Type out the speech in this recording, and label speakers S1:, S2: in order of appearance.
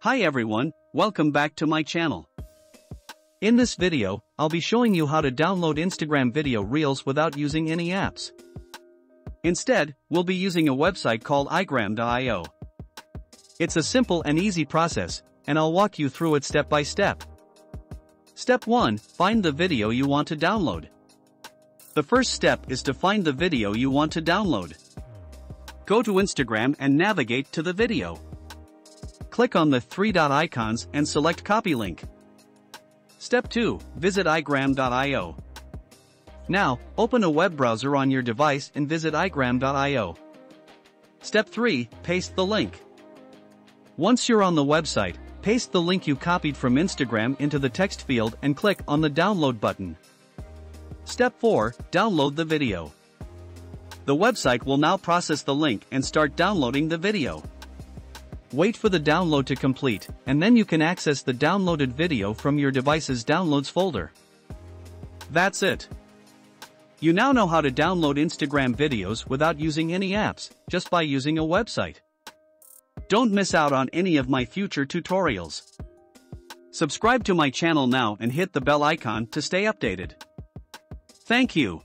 S1: Hi everyone, welcome back to my channel. In this video, I'll be showing you how to download Instagram video reels without using any apps. Instead, we'll be using a website called igram.io. It's a simple and easy process, and I'll walk you through it step by step. Step 1, find the video you want to download. The first step is to find the video you want to download. Go to Instagram and navigate to the video. Click on the three-dot icons and select Copy Link. Step 2, visit igram.io. Now, open a web browser on your device and visit igram.io. Step 3, paste the link. Once you're on the website, paste the link you copied from Instagram into the text field and click on the download button. Step 4, download the video. The website will now process the link and start downloading the video. Wait for the download to complete, and then you can access the downloaded video from your device's downloads folder. That's it. You now know how to download Instagram videos without using any apps, just by using a website. Don't miss out on any of my future tutorials. Subscribe to my channel now and hit the bell icon to stay updated. Thank you.